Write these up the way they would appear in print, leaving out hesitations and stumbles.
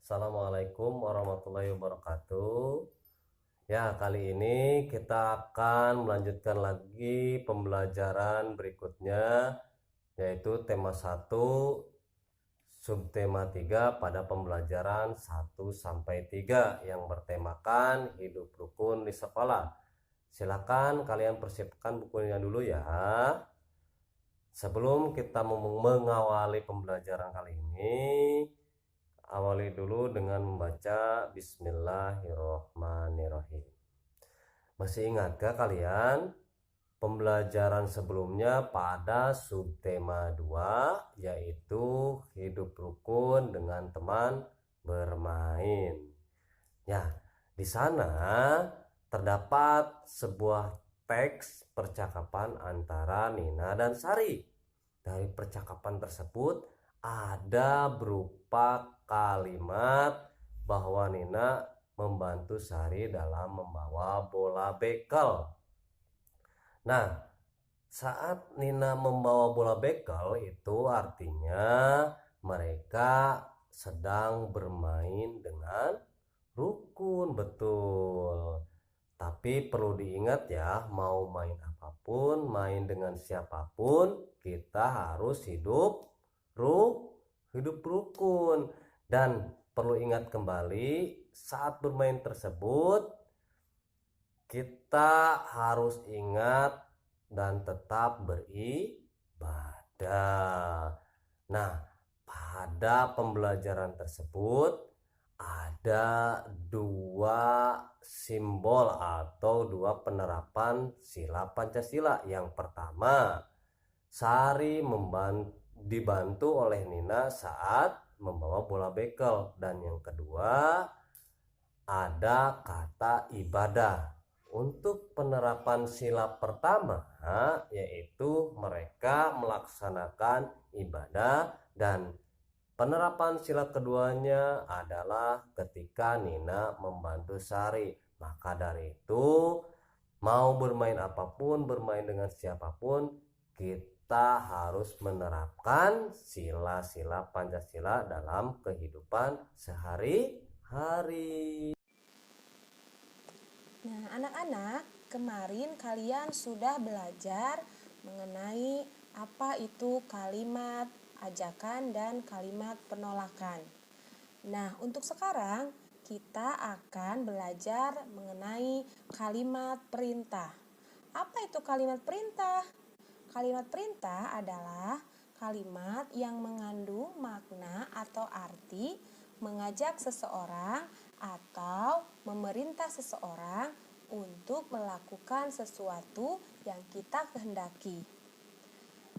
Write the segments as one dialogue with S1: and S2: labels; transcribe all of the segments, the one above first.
S1: Assalamualaikum warahmatullahi wabarakatuh. Ya, kali ini kita akan melanjutkan lagi pembelajaran berikutnya, yaitu tema 1, subtema 3 pada pembelajaran 1-3 yang bertemakan hidup rukun di sekolah. Silakan kalian persiapkan bukunya dulu ya. Sebelum kita mengawali pembelajaran kali ini, awali dulu dengan membaca Bismillahirrohmanirrohim. Masih ingatkah kalian pembelajaran sebelumnya pada subtema 2, yaitu hidup rukun dengan teman bermain? Ya, di sana terdapat sebuah teks percakapan antara Nina dan Sari. Dari percakapan tersebut ada berupa kalimat bahwa Nina membantu Sari dalam membawa bola bekel. Nah, saat Nina membawa bola bekel itu artinya mereka sedang bermain dengan rukun, betul. Tapi perlu diingat ya, mau main apapun, main dengan siapapun, kita harus hidup rukun. Dan perlu ingat kembali, saat bermain tersebut kita harus ingat dan tetap beribadah. Nah, pada pembelajaran tersebut ada dua simbol atau dua penerapan sila Pancasila. Yang pertama, Sari dibantu oleh Nina saat membawa bola bekel, dan yang kedua ada kata ibadah. Untuk penerapan sila pertama, yaitu mereka melaksanakan ibadah, dan penerapan sila keduanya adalah ketika Nina membantu Sari. Maka dari itu, mau bermain apapun, bermain dengan siapapun, kita harus menerapkan sila-sila Pancasila dalam kehidupan sehari-hari.
S2: Nah, anak-anak, kemarin kalian sudah belajar mengenai apa itu kalimat ajakan dan kalimat penolakan. Nah, untuk sekarang kita akan belajar mengenai kalimat perintah. Apa itu kalimat perintah? Kalimat perintah adalah kalimat yang mengandung makna atau arti mengajak seseorang atau memerintah seseorang untuk melakukan sesuatu yang kita kehendaki.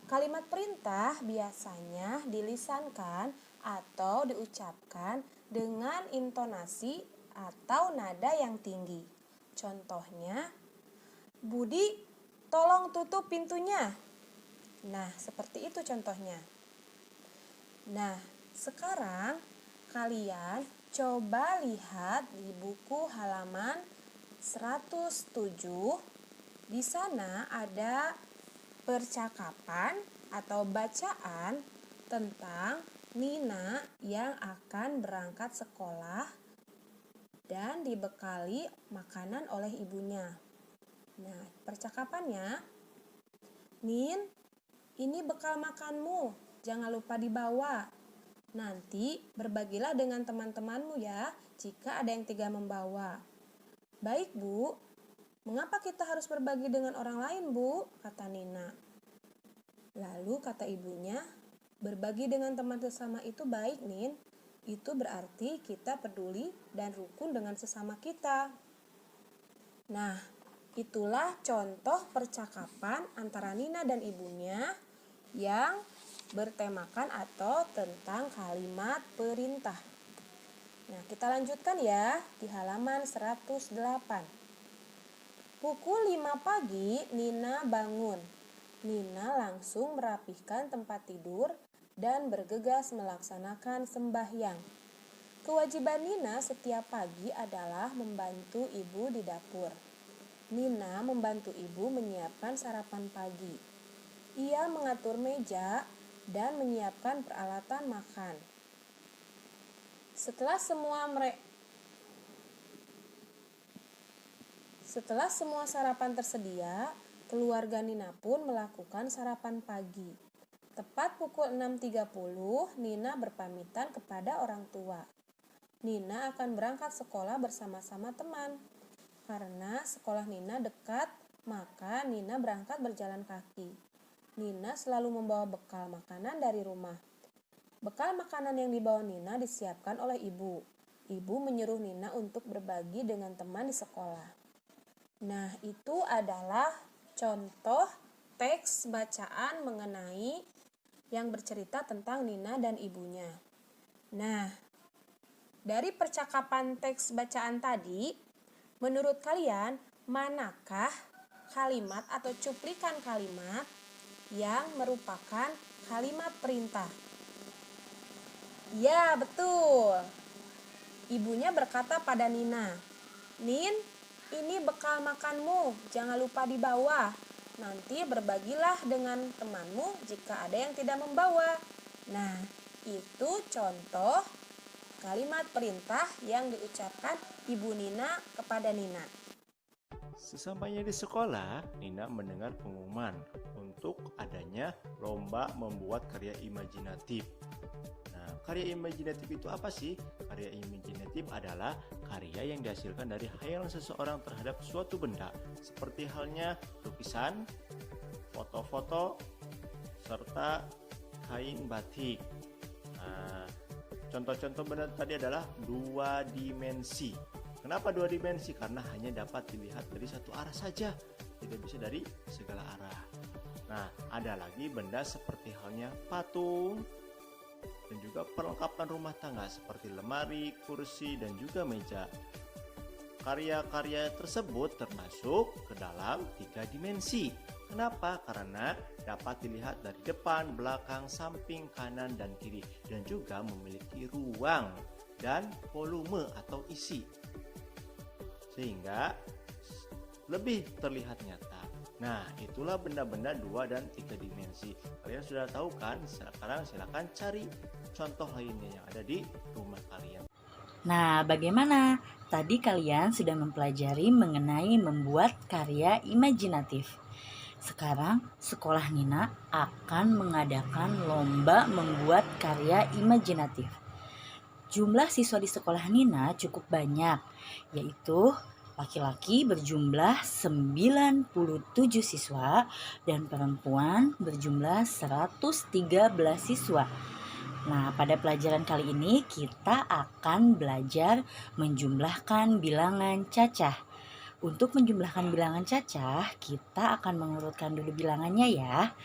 S2: Kalimat perintah biasanya dilisankan atau diucapkan dengan intonasi atau nada yang tinggi. Contohnya, Budi, tolong tutup pintunya. Nah, seperti itu contohnya. Nah, sekarang kalian coba lihat di buku halaman 107. Di sana ada percakapan atau bacaan tentang Nina yang akan berangkat sekolah dan dibekali makanan oleh ibunya. Nah, percakapannya, Nin, ini bekal makanmu, jangan lupa dibawa. Nanti berbagilah dengan teman-temanmu ya, jika ada yang tidak membawa. Baik, Bu. Mengapa kita harus berbagi dengan orang lain, Bu? Kata Nina. Lalu kata ibunya, berbagi dengan teman sesama itu baik, Nin. Itu berarti kita peduli dan rukun dengan sesama kita. Nah, itulah contoh percakapan antara Nina dan ibunya yang bertemakan atau tentang kalimat perintah. Nah, kita lanjutkan ya di halaman 108. Pukul 5 pagi Nina bangun. Nina langsung merapihkan tempat tidur dan bergegas melaksanakan sembahyang. Kewajiban Nina setiap pagi adalah membantu ibu di dapur. Nina membantu ibu menyiapkan sarapan pagi. Ia mengatur meja dan menyiapkan peralatan makan. Setelah semua sarapan tersedia, keluarga Nina pun melakukan sarapan pagi. Tepat pukul 6.30, Nina berpamitan kepada orang tua. Nina akan berangkat sekolah bersama-sama teman. Karena sekolah Nina dekat, maka Nina berangkat berjalan kaki. Nina selalu membawa bekal makanan dari rumah. Bekal makanan yang dibawa Nina disiapkan oleh ibu. Ibu menyuruh Nina untuk berbagi dengan teman di sekolah. Nah, itu adalah contoh teks bacaan mengenai yang bercerita tentang Nina dan ibunya. Nah, dari percakapan teks bacaan tadi, menurut kalian, manakah kalimat atau cuplikan kalimat yang merupakan kalimat perintah? Ya, betul. Ibunya berkata pada Nina, "Nin, ini bekal makanmu, jangan lupa dibawa. Nanti berbagilah dengan temanmu jika ada yang tidak membawa." Nah, itu contoh kalimat perintah yang diucapkan Ibu Nina kepada Nina.
S3: Sesampainya di sekolah, Nina mendengar pengumuman untuk adanya lomba membuat karya imajinatif. Nah, karya imajinatif itu apa sih? Karya imajinatif adalah karya yang dihasilkan dari khayalan seseorang terhadap suatu benda, seperti halnya lukisan, foto-foto, serta kain batik. Nah, contoh-contoh benda tadi adalah dua dimensi. Kenapa dua dimensi? Karena hanya dapat dilihat dari satu arah saja, tidak bisa dari segala arah. Nah, ada lagi benda seperti halnya patung dan juga perlengkapan rumah tangga seperti lemari, kursi, dan juga meja. Karya-karya tersebut termasuk ke dalam tiga dimensi. Kenapa? Karena dapat dilihat dari depan, belakang, samping, kanan, dan kiri, dan juga memiliki ruang dan volume atau isi, sehingga lebih terlihat nyata. Nah, itulah benda-benda 2 dan 3 dimensi. Kalian sudah tahu kan? Sekarang silakan cari contoh lainnya yang ada di rumah kalian.
S4: Nah, bagaimana? Tadi kalian sudah mempelajari mengenai membuat karya imajinatif. Sekarang, sekolah Nina akan mengadakan lomba membuat karya imajinatif. Jumlah siswa di sekolah Nina cukup banyak, yaitu laki-laki berjumlah 97 siswa dan perempuan berjumlah 113 siswa. Nah, pada pelajaran kali ini kita akan belajar menjumlahkan bilangan cacah. Untuk menjumlahkan bilangan cacah, kita akan mengurutkan dulu bilangannya ya.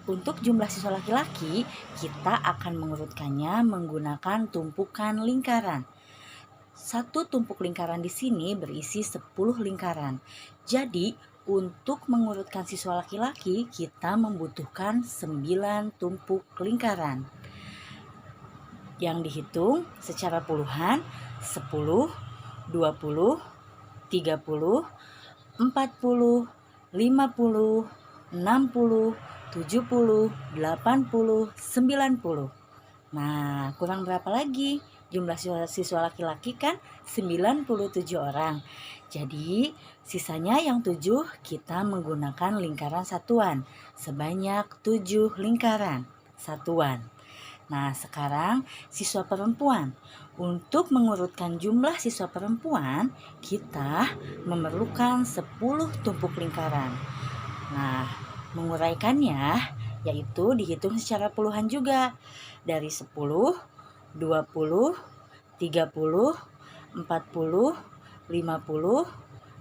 S4: Untuk jumlah siswa laki-laki, kita akan mengurutkannya menggunakan tumpukan lingkaran. Satu tumpuk lingkaran di sini berisi 10 lingkaran. Jadi, untuk mengurutkan siswa laki-laki, kita membutuhkan 9 tumpuk lingkaran. Yang dihitung secara puluhan 10, 20, 30, 40, 50, 60, 70, 80, 90. Nah, kurang berapa lagi? Jumlah siswa laki-laki kan 97 orang. Jadi, sisanya yang 7 kita menggunakan lingkaran satuan. Sebanyak 7 lingkaran satuan. Nah, sekarang siswa perempuan. Untuk mengurutkan jumlah siswa perempuan, kita memerlukan 10 tumpuk lingkaran. Nah, menguraikannya yaitu dihitung secara puluhan juga. Dari 10, 20, 30, 40, 50,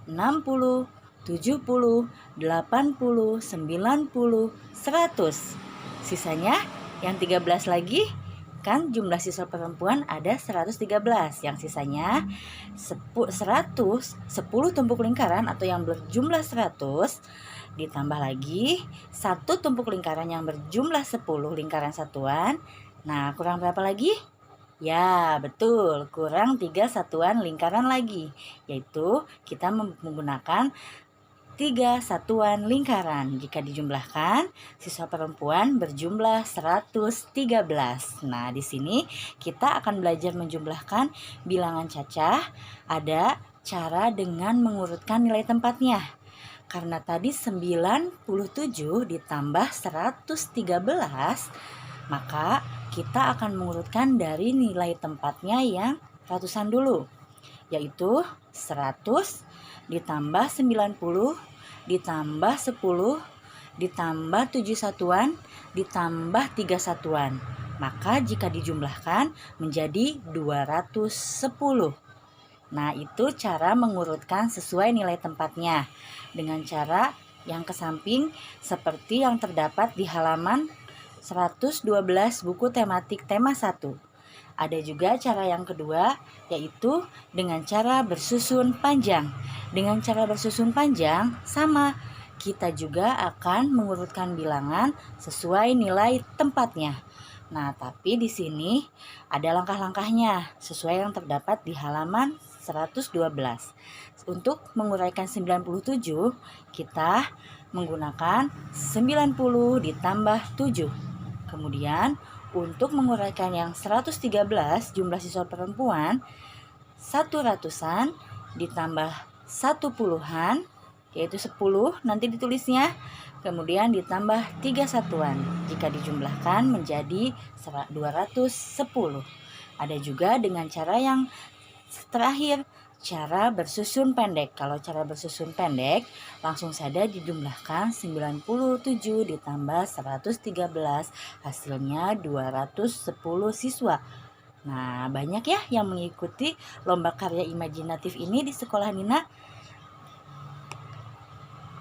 S4: 60, 70, 80, 90, 100. Sisanya yang 13 lagi, kan jumlah siswa perempuan ada 113. Yang sisanya 10 tumpuk lingkaran atau yang berjumlah 100 ditambah lagi 1 tumpuk lingkaran yang berjumlah 10 lingkaran satuan. Nah, kurang berapa lagi? Ya, betul, kurang 3 satuan lingkaran lagi, yaitu kita menggunakan 3 satuan lingkaran. Jika dijumlahkan, siswa perempuan berjumlah 113. Nah, di sini kita akan belajar menjumlahkan bilangan cacah. Ada cara dengan mengurutkan nilai tempatnya. Karena tadi 97 ditambah 113, maka kita akan mengurutkan dari nilai tempatnya yang ratusan dulu, yaitu 100 ditambah 90 ditambah 10 ditambah 7 satuan ditambah 3 satuan. Maka jika dijumlahkan menjadi 210. Nah, itu cara mengurutkan sesuai nilai tempatnya dengan cara yang ke samping seperti yang terdapat di halaman 112 buku tematik tema 1. Ada juga cara yang kedua, yaitu dengan cara bersusun panjang. Dengan cara bersusun panjang sama, kita juga akan mengurutkan bilangan sesuai nilai tempatnya. Nah, tapi di sini ada langkah-langkahnya sesuai yang terdapat di halaman 112. Untuk menguraikan 97, kita menggunakan 90 ditambah 7. Kemudian untuk menguraikan yang 113 jumlah siswa perempuan, 1 ratusan ditambah 1 puluhan, yaitu 10 nanti ditulisnya, kemudian ditambah 3 satuan. Jika dijumlahkan menjadi 210. Ada juga dengan cara yang terakhir, cara bersusun pendek. Kalau cara bersusun pendek, langsung saja dijumlahkan 97 ditambah 113, hasilnya 210 siswa. Nah, banyak ya yang mengikuti lomba karya imajinatif ini di sekolah Nina.